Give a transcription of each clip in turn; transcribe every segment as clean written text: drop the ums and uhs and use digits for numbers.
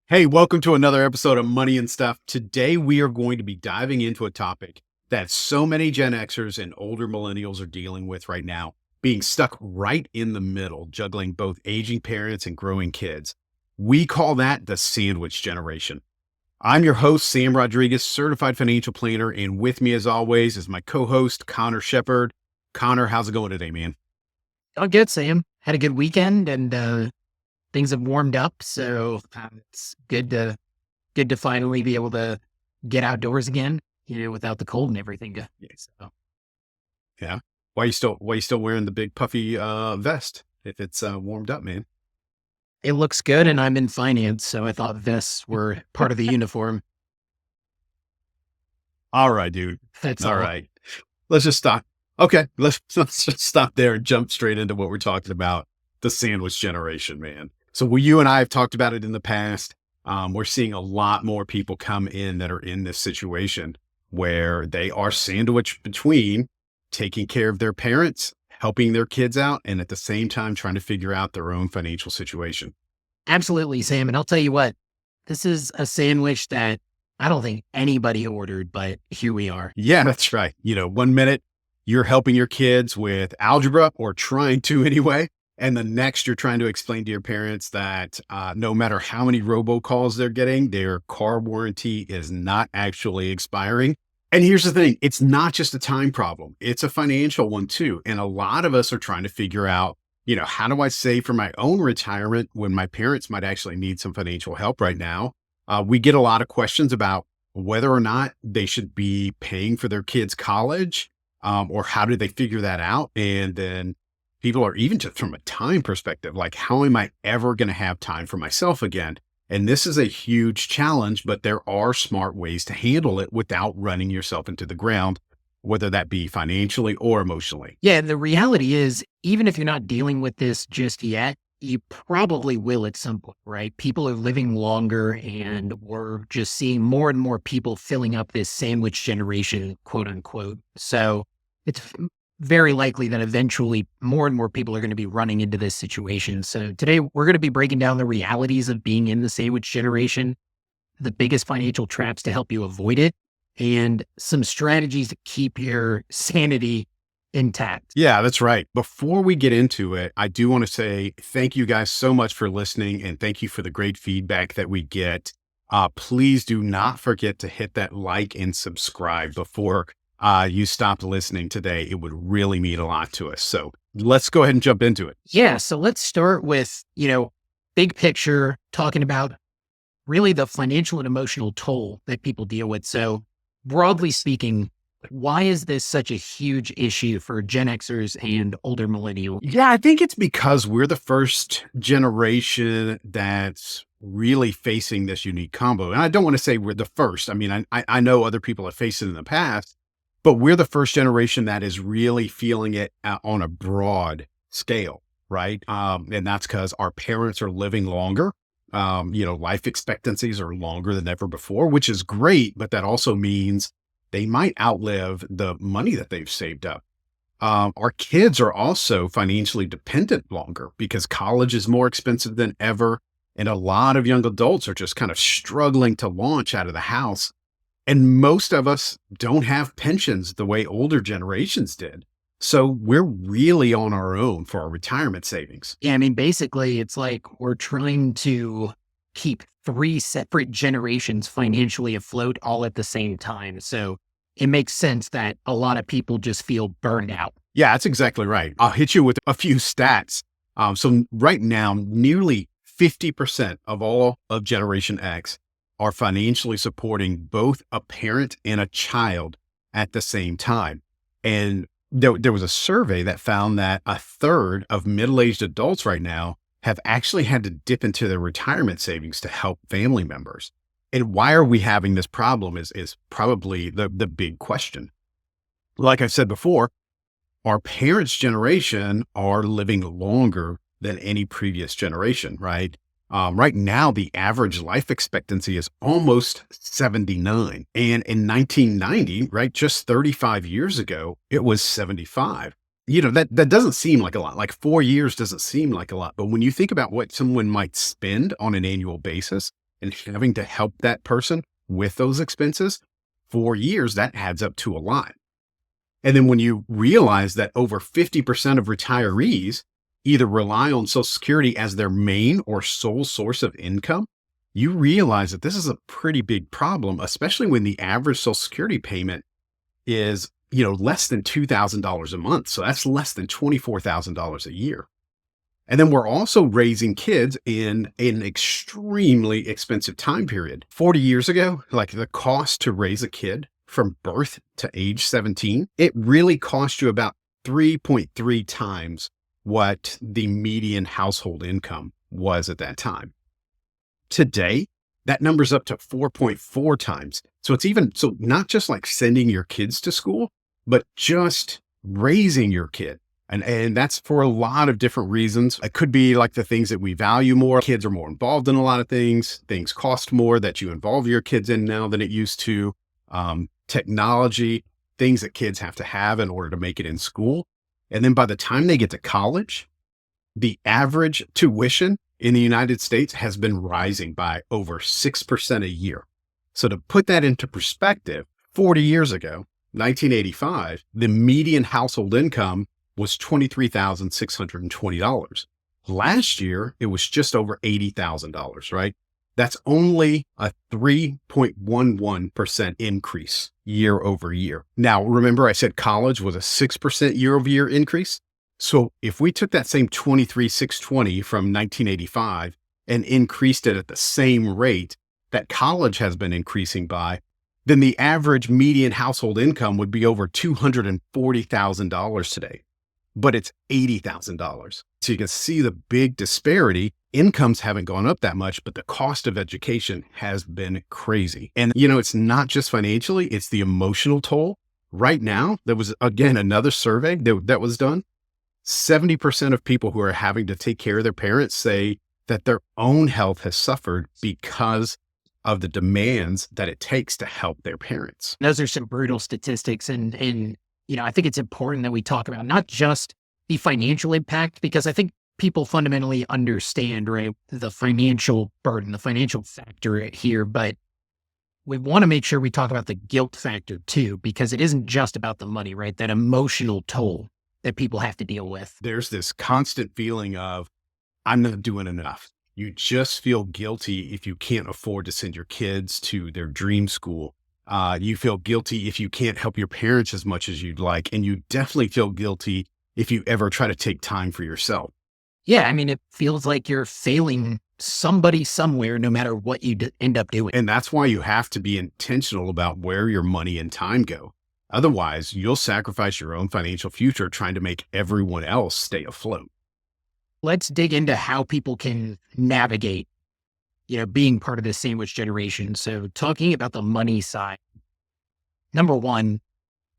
Hey, welcome to another episode of Money and Stuff. Today, we are going to be diving into a topic that so many Gen Xers and older millennials are dealing with right now, being stuck right in the middle, juggling both aging parents and growing kids. We call that the sandwich generation. I'm your host, Sam Rodriguez, certified financial planner, and with me, as always, is my co-host, Conor Shepard. Conor, how's it going today, man? Oh, good, Sam. Had a good weekend and things have warmed up, so it's good to finally be able to get outdoors again, without the cold and everything. So Yeah. Why you still wearing the big puffy vest if it's warmed up, man? it looks good, and I'm in finance, so I thought vests were part of the uniform. All right, dude. That's All all. right. Let's just stop. Okay, let's just stop there and jump straight into what we're talking about, the sandwich generation, man. So you and I have talked about it in the past. We're seeing a lot more people come in that are in this situation where they are sandwiched between taking care of their parents, helping their kids out, and at the same time trying to figure out their own financial situation. Absolutely, Sam. And I'll tell you what, this is a sandwich that I don't think anybody ordered, but here we are. Yeah, that's right. 1 minute you're helping your kids with algebra or trying to anyway. And the next you're trying to explain to your parents that no matter how many robocalls they're getting, their car warranty is not actually expiring. And here's the thing, it's not just a time problem, it's a financial one too. And a lot of us are trying to figure out, how do I save for my own retirement when my parents might actually need some financial help right now? We get a lot of questions about whether or not they should be paying for their kids' college, or how do they figure that out? And then people are even just from a time perspective, like, how am I ever going to have time for myself again? And this is a huge challenge, but there are smart ways to handle it without running yourself into the ground, whether that be financially or emotionally. Yeah, the reality is, even if you're not dealing with this just yet, you probably will at some point, right? People are living longer, and we're just seeing more and more people filling up this sandwich generation, quote unquote. So it's very likely that eventually more and more people are going to be running into this situation. So today we're going to be breaking down the realities of being in the sandwich generation, the biggest financial traps to help you avoid it, and some strategies to keep your sanity intact. Yeah, that's right. Before we get into it, I do want to say thank you guys so much for listening and thank you for the great feedback that we get. Please do not forget to hit that like and subscribe before you stop listening today. It would really mean a lot to us. So let's go ahead and jump into it. Yeah. So let's start with, big picture, talking about really the financial and emotional toll that people deal with. So broadly speaking, why is this such a huge issue for Gen Xers and older millennials? Yeah, I think it's because we're the first generation that's really facing this unique combo. And I don't want to say we're the first. I mean, I know other people have faced it in the past, but we're the first generation that is really feeling it on a broad scale, right? And that's because our parents are living longer. Life expectancies are longer than ever before, which is great, but that also means they might outlive the money that they've saved up. Our kids are also financially dependent longer because college is more expensive than ever. And a lot of young adults are just kind of struggling to launch out of the house. And most of us don't have pensions the way older generations did. So we're really on our own for our retirement savings. Yeah, I mean, basically, it's like we're trying to keep three separate generations financially afloat all at the same time. So it makes sense that a lot of people just feel burned out. Yeah, that's exactly right. I'll hit you with a few stats. So right now, nearly 50% of all of Generation X are financially supporting both a parent and a child at the same time. And there was a survey that found that a third of middle-aged adults right now have actually had to dip into their retirement savings to help family members. And why are we having this problem is probably the big question. Like I said before, our parents' generation are living longer than any previous generation, right? Right now, the average life expectancy is almost 79. And in 1990, right, just 35 years ago, it was 75. That doesn't seem like a lot. Like 4 years doesn't seem like a lot. But when you think about what someone might spend on an annual basis, and having to help that person with those expenses for years, that adds up to a lot. And then when you realize that over 50% of retirees either rely on Social Security as their main or sole source of income, you realize that this is a pretty big problem, especially when the average Social Security payment is, less than $2,000 a month. So that's less than $24,000 a year. And then we're also raising kids in an extremely expensive time period. 40 years ago, like the cost to raise a kid from birth to age 17, it really cost you about 3.3 times what the median household income was at that time. Today, that number's up to 4.4 times. So so not just like sending your kids to school, but just raising your kid. And that's for a lot of different reasons. It could be like the things that we value more. Kids are more involved in a lot of things. Things cost more that you involve your kids in now than it used to. Technology, things that kids have to have in order to make it in school. And then by the time they get to college, the average tuition in the United States has been rising by over 6% a year. So to put that into perspective, 40 years ago, 1985, the median household income was $23,620. Last year, it was just over $80,000, right? That's only a 3.11% increase year over year. Now, remember I said college was a 6% year over year increase? So if we took that same 23,620 from 1985 and increased it at the same rate that college has been increasing by, then the average median household income would be over $240,000 today. But it's $80,000. So you can see the big disparity. Incomes haven't gone up that much, but the cost of education has been crazy. And, it's not just financially, it's the emotional toll. Right now, there was, again, another survey that was done. 70% of people who are having to take care of their parents say that their own health has suffered because of the demands that it takes to help their parents. Those are some brutal statistics. And I think it's important that we talk about not just the financial impact, because I think people fundamentally understand, right, the financial burden, the financial factor here, but we want to make sure we talk about the guilt factor too, because it isn't just about the money, right? That emotional toll that people have to deal with. There's this constant feeling of, I'm not doing enough. You just feel guilty if you can't afford to send your kids to their dream school. You feel guilty if you can't help your parents as much as you'd like. And you definitely feel guilty if you ever try to take time for yourself. Yeah. I mean, it feels like you're failing somebody somewhere, no matter what you end up doing. And that's why you have to be intentional about where your money and time go. Otherwise, you'll sacrifice your own financial future trying to make everyone else stay afloat. Let's dig into how people can navigate, being part of the sandwich generation. So talking about the money side, number one,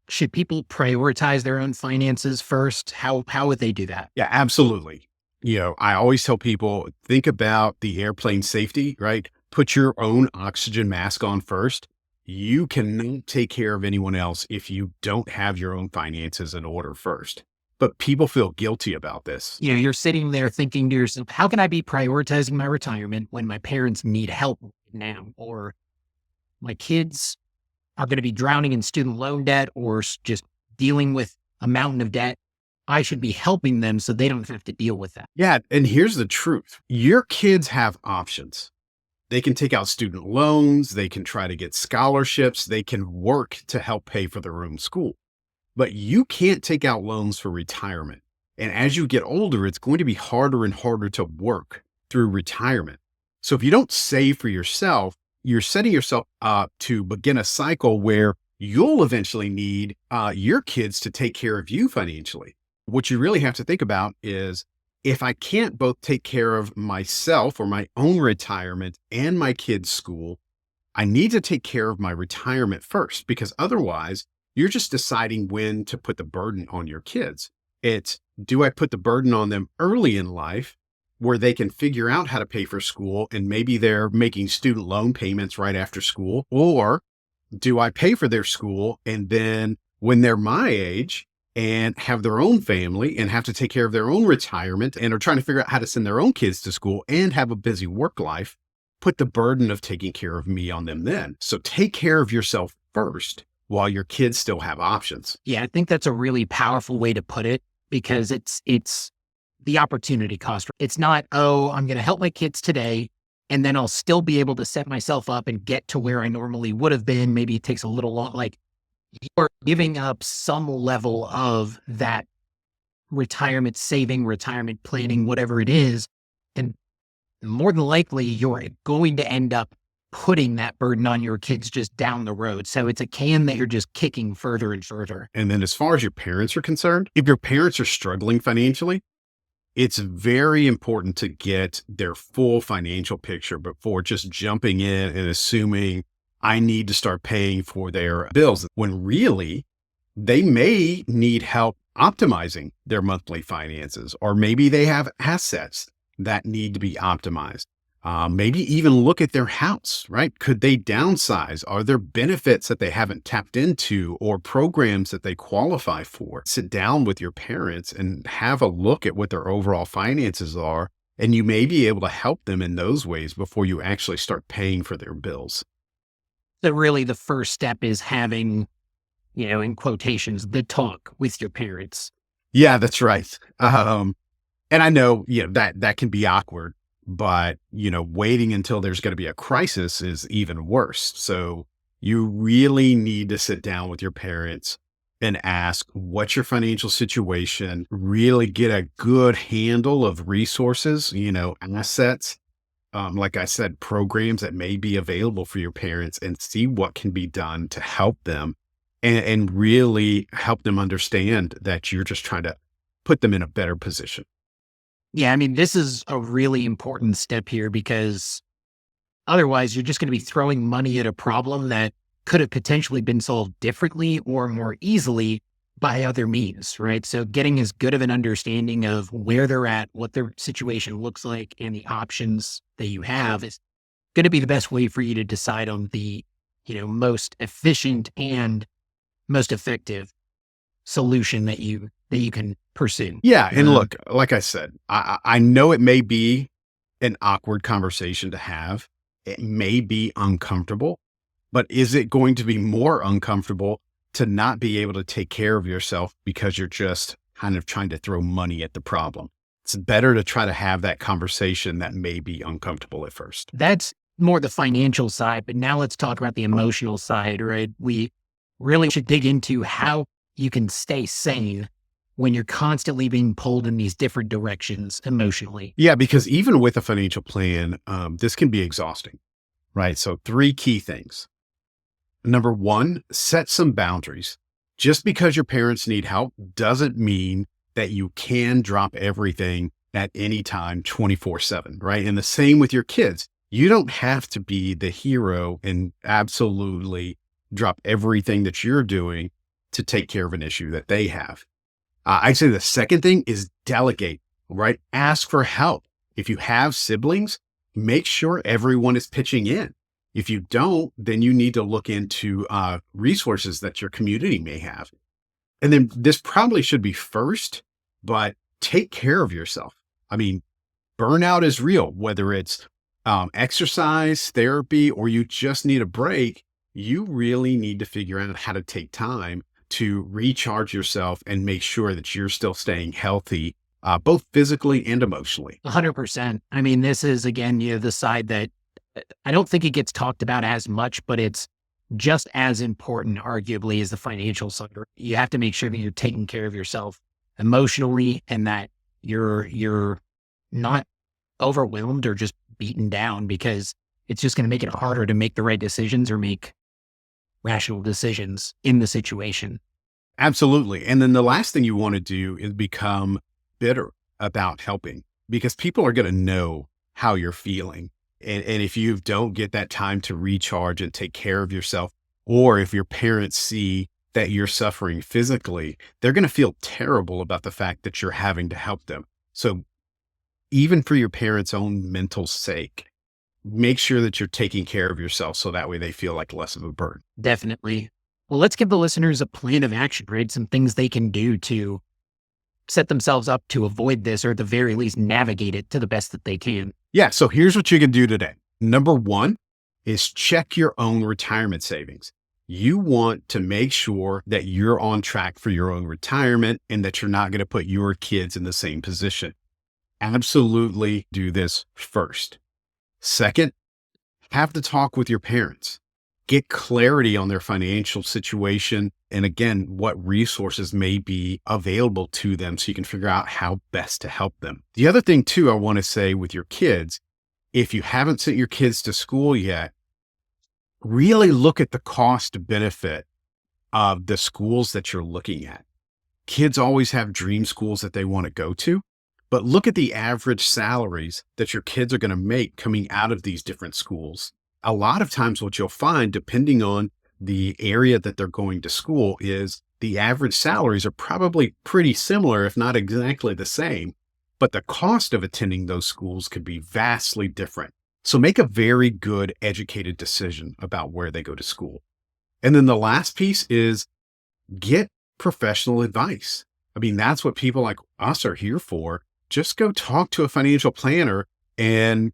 should people prioritize their own finances first? How would they do that? Yeah, absolutely. I always tell people, think about the airplane safety, right? Put your own oxygen mask on first. You cannot take care of anyone else if you don't have your own finances in order first. But people feel guilty about this. You're sitting there thinking to yourself, how can I be prioritizing my retirement when my parents need help now? Or my kids are going to be drowning in student loan debt or just dealing with a mountain of debt. I should be helping them so they don't have to deal with that. Yeah. And here's the truth. Your kids have options. They can take out student loans. They can try to get scholarships. They can work to help pay for their own school. But you can't take out loans for retirement. And as you get older, it's going to be harder and harder to work through retirement. So if you don't save for yourself, you're setting yourself up to begin a cycle where you'll eventually need your kids to take care of you financially. What you really have to think about is, if I can't both take care of myself or my own retirement and my kids' school, I need to take care of my retirement first, because otherwise you're just deciding when to put the burden on your kids. It's, do I put the burden on them early in life where they can figure out how to pay for school and maybe they're making student loan payments right after school? Or do I pay for their school and then when they're my age and have their own family and have to take care of their own retirement and are trying to figure out how to send their own kids to school and have a busy work life, put the burden of taking care of me on them then. So take care of yourself first while your kids still have options. Yeah, I think that's a really powerful way to put it because it's the opportunity cost. It's not, oh, I'm going to help my kids today and then I'll still be able to set myself up and get to where I normally would have been. Maybe it takes a little long. Like you're giving up some level of that retirement saving, retirement planning, whatever it is. And more than likely, you're going to end up putting that burden on your kids just down the road. So it's a can that you're just kicking further and further. And then as far as your parents are concerned, if your parents are struggling financially, it's very important to get their full financial picture before just jumping in and assuming I need to start paying for their bills, when really they may need help optimizing their monthly finances, or maybe they have assets that need to be optimized. Maybe even look at their house, right? Could they downsize? Are there benefits that they haven't tapped into or programs that they qualify for? Sit down with your parents and have a look at what their overall finances are. And you may be able to help them in those ways before you actually start paying for their bills. So really the first step is having, in quotations, the talk with your parents. Yeah, that's right. And I know, that can be awkward. But, waiting until there's going to be a crisis is even worse. So you really need to sit down with your parents and ask, what's your financial situation? Really get a good handle of resources, assets. Like I said, programs that may be available for your parents, and see what can be done to help them and really help them understand that you're just trying to put them in a better position. Yeah, I mean, this is a really important step here because otherwise you're just going to be throwing money at a problem that could have potentially been solved differently or more easily by other means, right? So getting as good of an understanding of where they're at, what their situation looks like, and the options that you have is going to be the best way for you to decide on the, most efficient and most effective solution that you can pursue. Yeah. And look, like I said, I know it may be an awkward conversation to have. It may be uncomfortable, but is it going to be more uncomfortable to not be able to take care of yourself because you're just kind of trying to throw money at the problem? It's better to try to have that conversation that may be uncomfortable at first. That's more the financial side, but now let's talk about the emotional side, right? We really should dig into how you can stay sane when you're constantly being pulled in these different directions emotionally. Yeah, because even with a financial plan, this can be exhausting, right? So 3 key things. Number 1, set some boundaries. Just because your parents need help doesn't mean that you can drop everything at any time 24/7, right? And the same with your kids. You don't have to be the hero and absolutely drop everything that you're doing to take care of an issue that they have. I'd say the second thing is delegate, right? Ask for help. If you have siblings, make sure everyone is pitching in. If you don't, then you need to look into resources that your community may have. And then this probably should be first, but take care of yourself. I mean, burnout is real, whether it's exercise, therapy, or you just need a break. You really need to figure out how to take time to recharge yourself and make sure that you're still staying healthy, both physically and emotionally. 100%. I mean, this is, again, the side that I don't think it gets talked about as much, but it's just as important, arguably, as the financial side. You have to make sure that you're taking care of yourself emotionally and that you're not overwhelmed or just beaten down, because it's just going to make it harder to make the right decisions or make rational decisions in the situation. Absolutely. And then the last thing you want to do is become bitter about helping, because people are going to know how you're feeling. And if you don't get that time to recharge and take care of yourself, or if your parents see that you're suffering physically, they're going to feel terrible about the fact that you're having to help them. So even for your parents' own mental sake, make sure that you're taking care of yourself so that way they feel like less of a burden. Definitely. Well, let's give the listeners a plan of action, right? Some things they can do to set themselves up to avoid this, or at the very least navigate it to the best that they can. Yeah. So here's what you can do today. Number one is check your own retirement savings. You want to make sure that you're on track for your own retirement and that you're not going to put your kids in the same position. Absolutely do this first. Second, have the talk with your parents. Get clarity on their financial situation. And again, what resources may be available to them so you can figure out how best to help them. The other thing too, I want to say with your kids, if you haven't sent your kids to school yet, really look at the cost benefit of the schools that you're looking at. Kids always have dream schools that they want to go to, but look at the average salaries that your kids are going to make coming out of these different schools. A lot of times what you'll find, depending on the area that they're going to school, is the average salaries are probably pretty similar, if not exactly the same, but the cost of attending those schools could be vastly different. So make a very good educated decision about where they go to school. And then the last piece is get professional advice. I mean, that's what people like us are here for. Just go talk to a financial planner and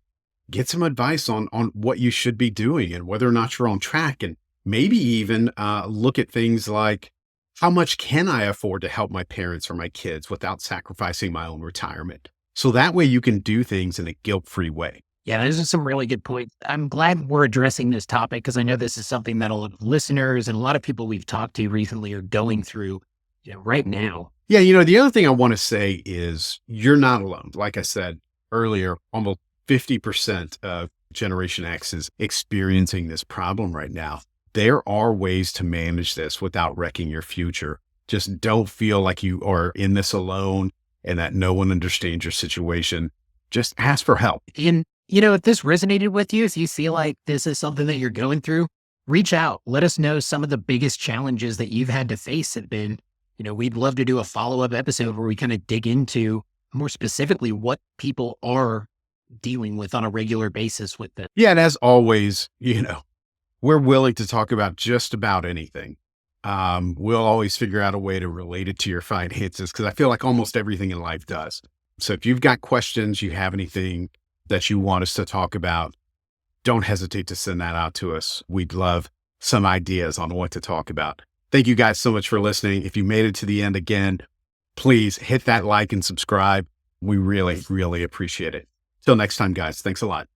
get some advice on what you should be doing and whether or not you're on track. And maybe even look at things like, how much can I afford to help my parents or my kids without sacrificing my own retirement? So that way you can do things in a guilt-free way. Yeah, those are some really good points. I'm glad we're addressing this topic because I know this is something that a lot of listeners and a lot of people we've talked to recently are going through, right now. Yeah, the other thing I want to say is you're not alone. Like I said earlier, almost 50% of Generation X is experiencing this problem right now. There are ways to manage this without wrecking your future. Just don't feel like you are in this alone and that no one understands your situation. Just ask for help. And, if this resonated with you, if you feel like this is something that you're going through, reach out. Let us know some of the biggest challenges that you've had to face have been. We'd love to do a follow-up episode where we kind of dig into more specifically what people are dealing with on a regular basis with this. Yeah. And as always, we're willing to talk about just about anything. We'll always figure out a way to relate it to your finances because I feel like almost everything in life does. So if you've got questions, you have anything that you want us to talk about, don't hesitate to send that out to us. We'd love some ideas on what to talk about. Thank you guys so much for listening. If you made it to the end again, please hit that like and subscribe. We really, really appreciate it. Till next time, guys. Thanks a lot.